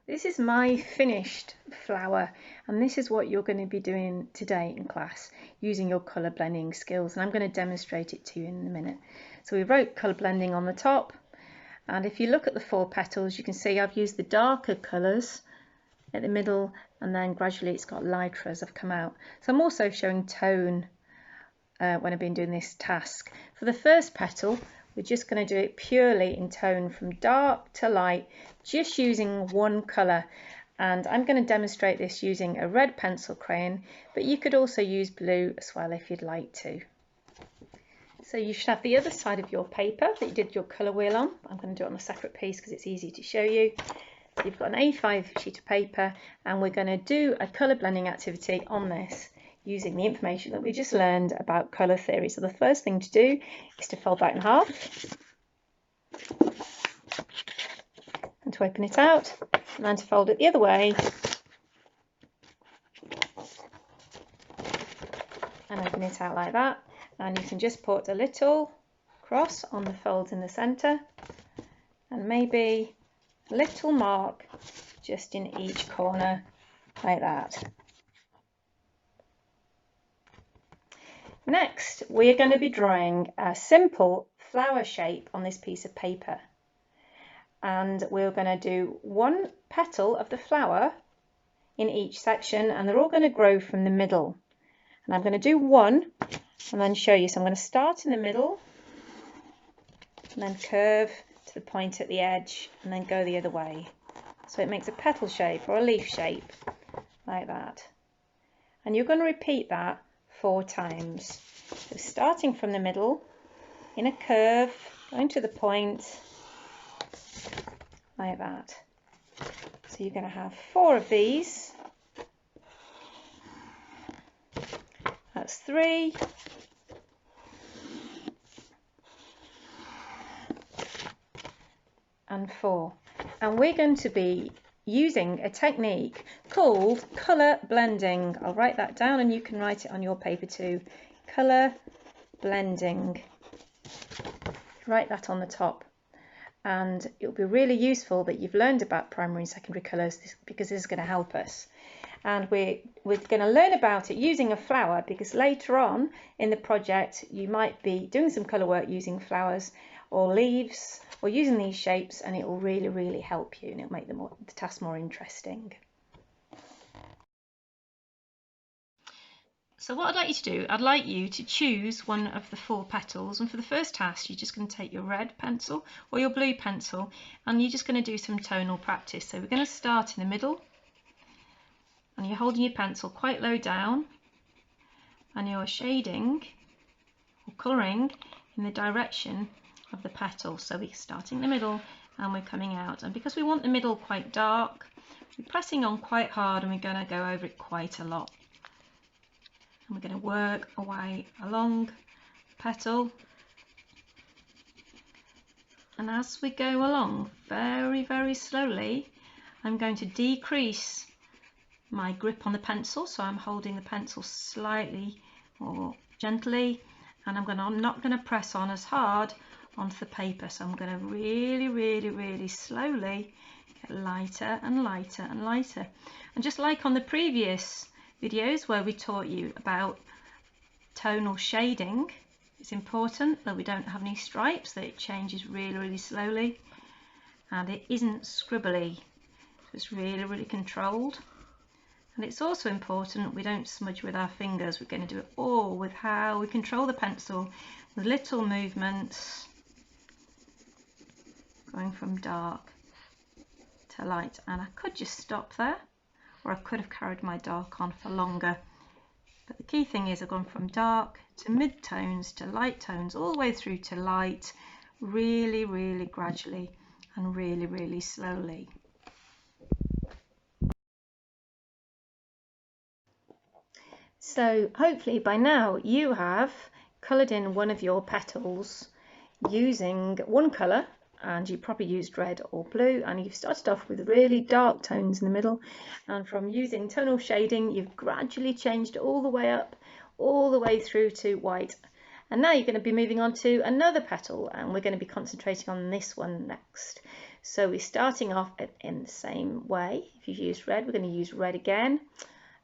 This is my finished flower, and this is what you're going to be doing today in class using your colour blending skills, and I'm going to demonstrate it to you in a minute. So we wrote colour blending on the top, and if you look at the 4 petals, you can see I've used the darker colours at the middle, and then gradually it's got lighter as I've come out. So I'm also showing tone when I've been doing this task. For the first petal, we're just going to do it purely in tone from dark to light, just using one colour. And I'm going to demonstrate this using a red pencil crayon, but you could also use blue as well if you'd like to. So you should have the other side of your paper that you did your colour wheel on. I'm going to do it on a separate piece because it's easy to show you. You've got an A5 sheet of paper, and we're going to do a colour blending activity on this using the information that we just learned about colour theory. So the first thing to do is to fold that in half and to open it out, and then to fold it the other way and open it out like that. And you can just put a little cross on the folds in the centre and maybe a little mark just in each corner like that. Next, we're going to be drawing a simple flower shape on this piece of paper, and we're going to do one petal of the flower in each section, and they're all going to grow from the middle. And I'm going to do one and then show you. So I'm going to start in the middle and then curve to the point at the edge and then go the other way. So it makes a petal shape or a leaf shape like that. And you're going to repeat that 4 times. So starting from the middle in a curve, going to the point like that. So you're going to have 4 of these. That's 3. And 4. And we're going to be using a technique called colour blending. I'll write that down and you can write it on your paper too. Colour blending. Write that on the top. And it'll be really useful that you've learned about primary and secondary colours, because this is going to help us. And we're going to learn about it using a flower, because later on in the project you might be doing some colour work using flowers or leaves or using these shapes, and it will really help you, and it'll make the task more interesting. So what I'd like you to do, I'd like you to choose one of the 4 petals, and for the first task you're just going to take your red pencil or your blue pencil and you're just going to do some tonal practice. So we're going to start in the middle, and you're holding your pencil quite low down and you're shading or colouring in the direction of the petal. So we're starting in the middle and we're coming out, and because we want the middle quite dark, we're pressing on quite hard and we're going to go over it quite a lot. And we're going to work our way along the petal, and as we go along very slowly, I'm going to decrease my grip on the pencil, so I'm holding the pencil slightly or gently, and I'm not going to press on as hard onto the paper. So I'm going to really slowly get lighter and lighter and lighter. And just like on the previous videos where we taught you about tonal shading, it's important that we don't have any stripes, that it changes really slowly and it isn't scribbly, so it's really controlled. And it's also important we don't smudge with our fingers. We're going to do it all with how we control the pencil, with little movements going from dark to light. And I could just stop there, or I could have carried my dark on for longer. But the key thing is I've gone from dark to mid-tones to light tones, all the way through to light, really gradually and really slowly. So hopefully by now you have coloured in one of your petals using one colour, and you probably used red or blue, and you've started off with really dark tones in the middle, and from using tonal shading you've gradually changed all the way up, all the way through to white, And now you're going to be moving on to another petal, and we're going to be concentrating on this one next. So we're starting off in the same way. If you've used red, we're going to use red again.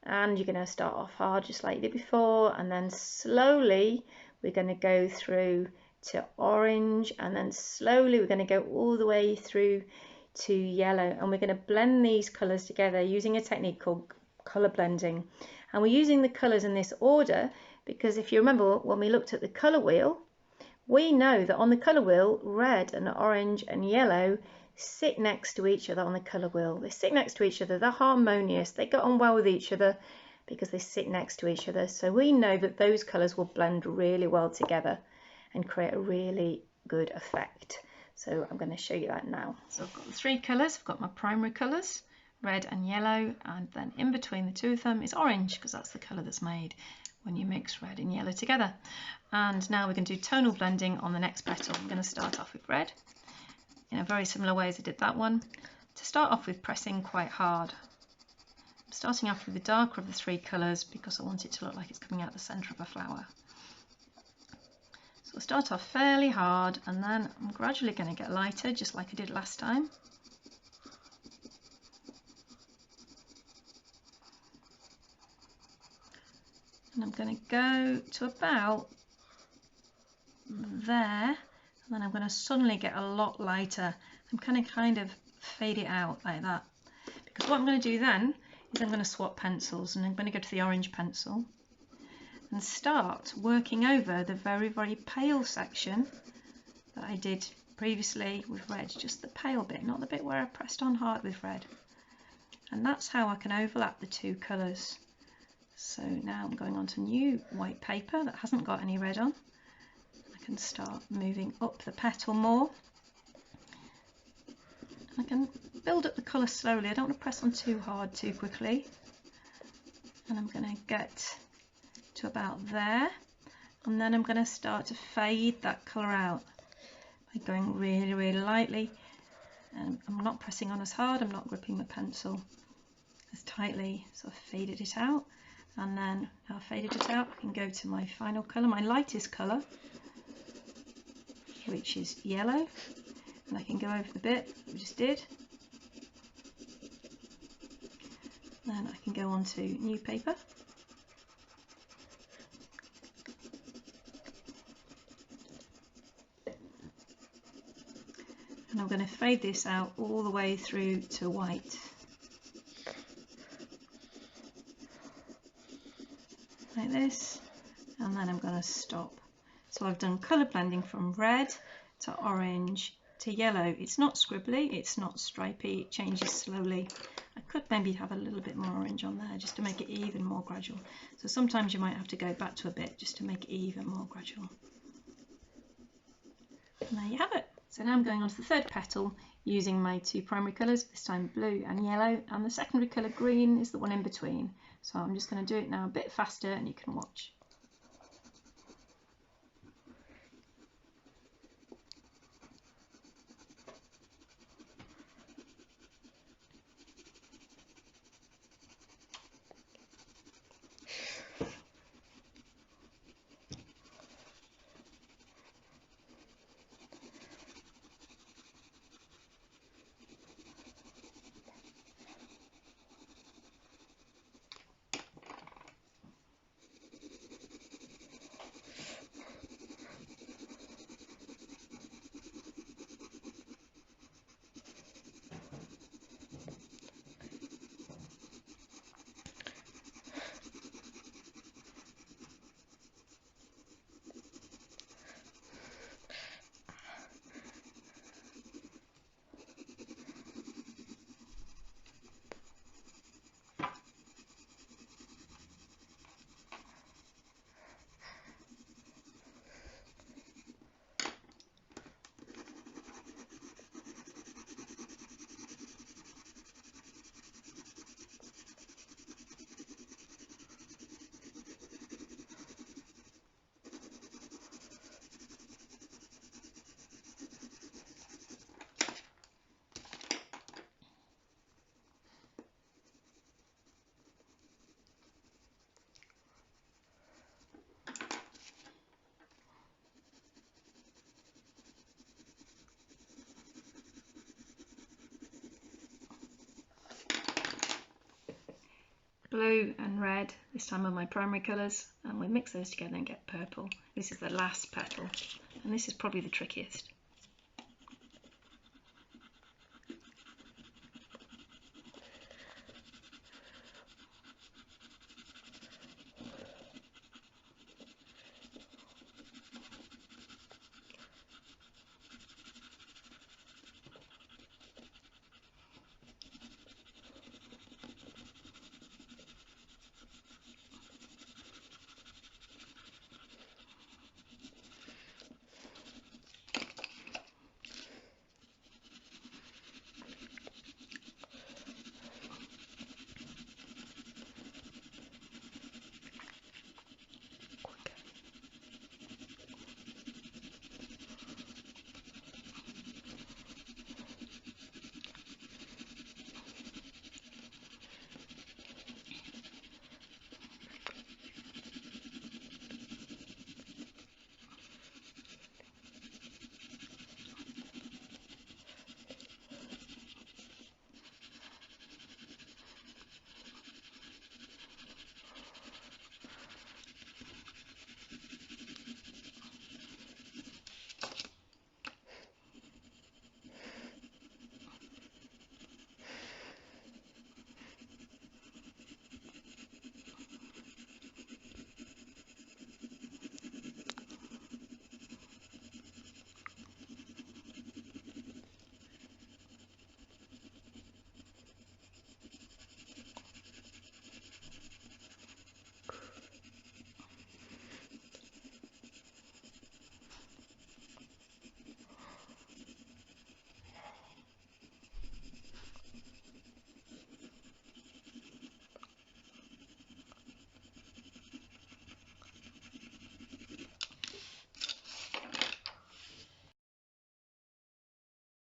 And you're going to start off hard just like you did before, and then slowly we're going to go through to orange, and then slowly we're going to go all the way through to yellow, and we're going to blend these colours together using a technique called colour blending. And we're using the colours in this order because if you remember when we looked at the colour wheel, we know that on the colour wheel red and orange and yellow sit next to each other on the colour wheel. They sit next to each other, they're harmonious, they get on well with each other because they sit next to each other. So we know that those colours will blend really well together and create a really good effect. So I'm going to show you that now. So I've got the three colours, I've got my primary colours, red and yellow, and then in between the two of them is orange because that's the colour that's made when you mix red and yellow together. And now we're going to do tonal blending on the next petal. I'm going to start off with red in a very similar way as I did that one. To start off with pressing quite hard. I'm starting off with the darker of the three colours because I want it to look like it's coming out the centre of a flower. So I'll start off fairly hard and then I'm gradually going to get lighter just like I did last time. And I'm going to go to about there, and then I'm going to suddenly get a lot lighter. I'm going to kind of fade it out like that, because what I'm going to do then is I'm going to swap pencils, and I'm going to go to the orange pencil and start working over the very pale section that I did previously with red, just the pale bit, not the bit where I pressed on hard with red. And that's how I can overlap the two colours. So now I'm going on to new white paper that hasn't got any red on. I can start moving up the petal more. I can build up the colour slowly. I don't want to press on too hard too quickly. And I'm going to get to about there. And then I'm going to start to fade that colour out by going really lightly. And I'm not pressing on as hard, I'm not gripping the pencil as tightly, so I've faded it out. And then I've faded it out, I can go to my final colour, my lightest colour, which is yellow, and I can go over the bit that we just did. Then I can go on to new paper. And I'm going to fade this out all the way through to white. Like this, and then I'm going to stop. So I've done colour blending from red to orange to yellow. It's not scribbly, it's not stripy, it changes slowly. I could maybe have a little bit more orange on there just to make it even more gradual. So sometimes you might have to go back to a bit just to make it even more gradual. And there you have it. So now I'm going on to the third petal using my two primary colours, this time blue and yellow, and the secondary colour green is the one in between. So I'm just going to do it now a bit faster and you can watch. blue and red, this time with my primary colours, and we mix those together and get purple. This is the last petal, and this is probably the trickiest.